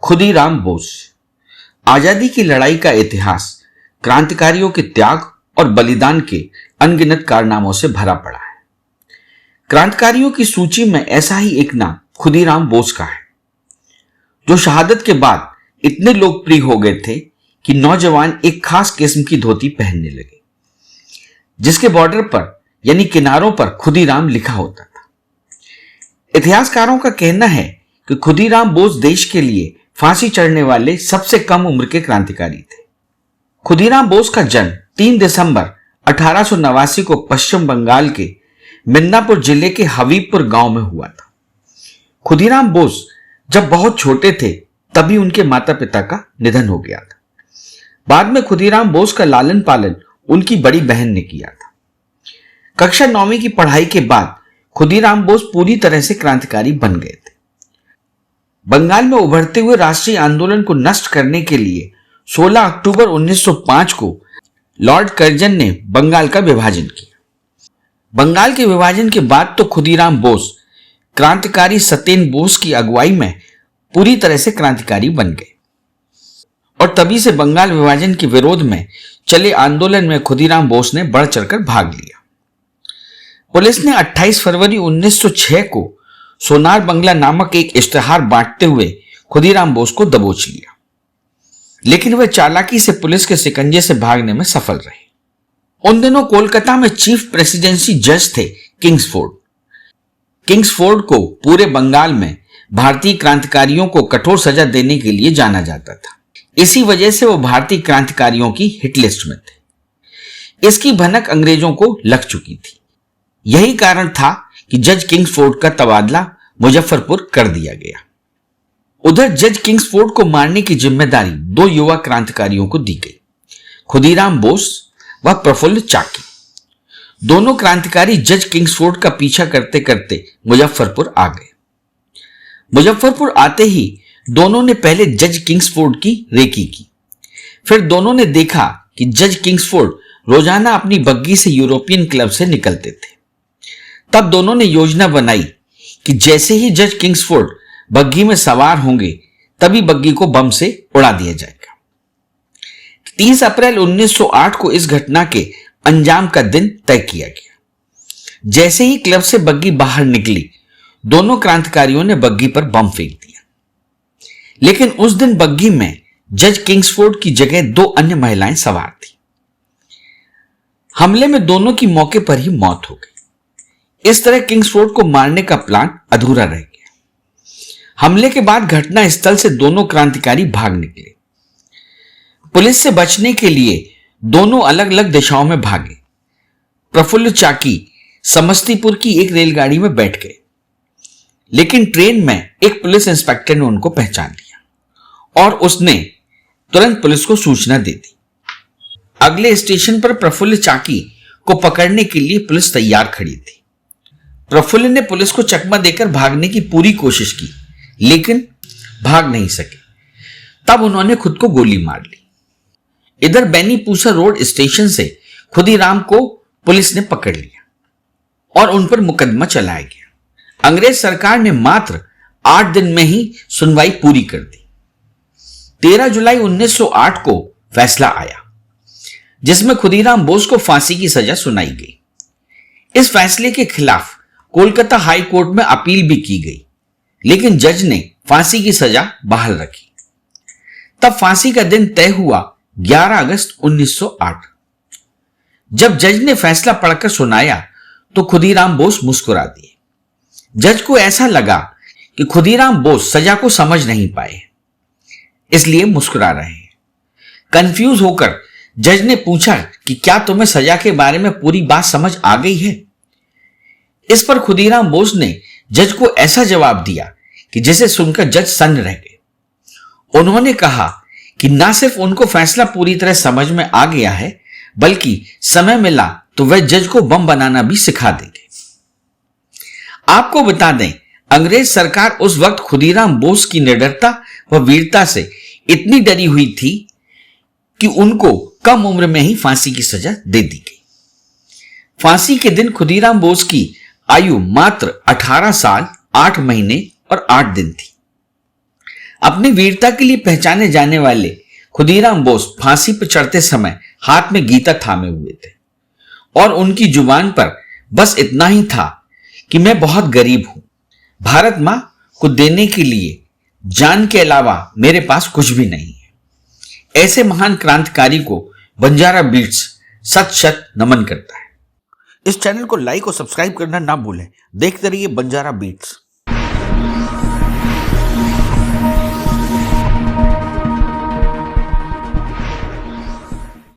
खुदीराम बोस। आजादी की लड़ाई का इतिहास क्रांतिकारियों के त्याग और बलिदान के अनगिनत कारनामों से भरा पड़ा है। क्रांतिकारियों की सूची में ऐसा ही एक नाम खुदीराम बोस का है, जो शहादत के बाद इतने लोकप्रिय हो गए थे कि नौजवान एक खास किस्म की धोती पहनने लगे, जिसके बॉर्डर पर यानी किनारों पर खुदीराम लिखा होता था। इतिहासकारों का कहना है कि खुदीराम बोस देश के लिए फांसी चढ़ने वाले सबसे कम उम्र के क्रांतिकारी थे। खुदीराम बोस का जन्म 3 दिसंबर 1889 को पश्चिम बंगाल के मिदनापुर जिले के हबीबपुर गांव में हुआ था। खुदीराम बोस जब बहुत छोटे थे तभी उनके माता पिता का निधन हो गया था। बाद में खुदीराम बोस का लालन पालन उनकी बड़ी बहन ने किया था। कक्षा 9वीं की पढ़ाई के बाद खुदीराम बोस पूरी तरह से क्रांतिकारी बन गए थे। बंगाल में उभरते हुए राष्ट्रीय आंदोलन को नष्ट करने के लिए 16 अक्टूबर 1905 को लॉर्ड कर्जन ने बंगाल का विभाजन किया। बंगाल के विभाजन के बाद तो खुदीराम बोस क्रांतिकारी सत्येंद्र बोस की अगुवाई में पूरी तरह से क्रांतिकारी बन गए और तभी से बंगाल विभाजन के विरोध में चले आंदोलन में खुदीराम बोस ने बढ़ चढ़कर भाग लिया। पुलिस ने 28 फरवरी 1906 को सोनार बंगला नामक एक इश्तेहार बांटते हुए खुदीराम बोस को दबोच लिया, लेकिन वह चालाकी से पुलिस के शिकंजे से भागने में सफल रहे। उन दिनों कोलकाता में चीफ प्रेसिडेंसी जज थे किंग्सफोर्ड। किंग्सफोर्ड को पूरे बंगाल में भारतीय क्रांतिकारियों को कठोर सजा देने के लिए जाना जाता था। इसी वजह से वो भारतीय क्रांतिकारियों की हिटलिस्ट में थे। इसकी भनक अंग्रेजों को लग चुकी थी। यही कारण था कि जज किंग्सफोर्ड का तबादला मुजफ्फरपुर कर दिया गया। उधर जज किंग्सफोर्ड को मारने की जिम्मेदारी 2 युवा क्रांतिकारियों को दी गई, खुदीराम बोस व प्रफुल्ल चाकी। दोनों क्रांतिकारी जज किंग्सफोर्ड का पीछा करते करते मुजफ्फरपुर आ गए। मुजफ्फरपुर आते ही दोनों ने पहले जज किंग्सफोर्ड की रेकी की। फिर दोनों ने देखा कि जज किंग्सफोर्ड रोजाना अपनी बग्गी से यूरोपियन क्लब से निकलते थे। तब दोनों ने योजना बनाई कि जैसे ही जज किंग्सफोर्ड बग्गी में सवार होंगे तभी बग्गी को बम से उड़ा दिया जाएगा। 30 अप्रैल 1908 को इस घटना के अंजाम का दिन तय किया गया। जैसे ही क्लब से बग्गी बाहर निकली, दोनों क्रांतिकारियों ने बग्गी पर बम फेंक दिया, लेकिन उस दिन बग्गी में जज किंग्सफोर्ड की जगह 2 अन्य महिलाएं सवार थी। हमले में दोनों की मौके पर ही मौत हो गई। इस तरह किंग्सफोर्ड को मारने का प्लान अधूरा रह गया। हमले के बाद घटना स्थल से दोनों क्रांतिकारी भाग निकले। पुलिस से बचने के लिए दोनों अलग अलग दिशाओं में भागे। प्रफुल्ल चाकी समस्तीपुर की एक रेलगाड़ी में बैठ गए, लेकिन ट्रेन में एक पुलिस इंस्पेक्टर ने उनको पहचान लिया और उसने तुरंत पुलिस को सूचना दे दी। अगले स्टेशन पर प्रफुल्ल चाकी को पकड़ने के लिए पुलिस तैयार खड़ी थी। प्रफुल्ल ने पुलिस को चकमा देकर भागने की पूरी कोशिश की, लेकिन भाग नहीं सके। तब उन्होंने खुद को गोली मार ली। इधर बेनीपूसा रोड स्टेशन से खुदीराम को पुलिस ने पकड़ लिया और उन पर मुकदमा चलाया गया। अंग्रेज सरकार ने मात्र 8 दिन में ही सुनवाई पूरी कर दी। 13 जुलाई 1908 को फैसला आया, जिसमें खुदीराम बोस को फांसी की सजा सुनाई गई। इस फैसले के खिलाफ कोलकाता हाई कोर्ट में अपील भी की गई, लेकिन जज ने फांसी की सजा बहाल रखी। तब फांसी का दिन तय हुआ 11 अगस्त 1908। जब जज ने फैसला पढ़कर सुनाया तो खुदीराम बोस मुस्कुरा दिए। जज को ऐसा लगा कि खुदीराम बोस सजा को समझ नहीं पाए, इसलिए मुस्कुरा रहे हैं। कंफ्यूज होकर जज ने पूछा कि क्या तुम्हें सजा के बारे में पूरी बात समझ आ गई है? इस पर खुदीराम बोस ने जज को ऐसा जवाब दिया कि जिसे सुनकर जज सन्न रह गए। उन्होंने कहा कि ना सिर्फ उनको फैसला पूरी तरह समझ में आ गया है, बल्कि समय मिला तो वह जज को बम बनाना भी सिखा देंगे। आपको बता दें, अंग्रेज सरकार उस वक्त खुदीराम बोस की निडरता व वीरता से इतनी डरी हुई थी कि उनको कम उम्र में ही फांसी की सजा दे दी गई। फांसी के दिन खुदीराम बोस की आयु मात्र 18 साल 8 महीने और 8 दिन थी। अपनी वीरता के लिए पहचाने जाने वाले खुदीराम बोस फांसी पर चढ़ते समय हाथ में गीता थामे हुए थे और उनकी जुबान पर बस इतना ही था कि मैं बहुत गरीब हूं, भारत मां को देने के लिए जान के अलावा मेरे पास कुछ भी नहीं है। ऐसे महान क्रांतिकारी को बंजारा बीट्स सत सत नमन करता है। इस चैनल को लाइक और सब्सक्राइब करना ना भूलें। देखते रहिए बंजारा बीट्स।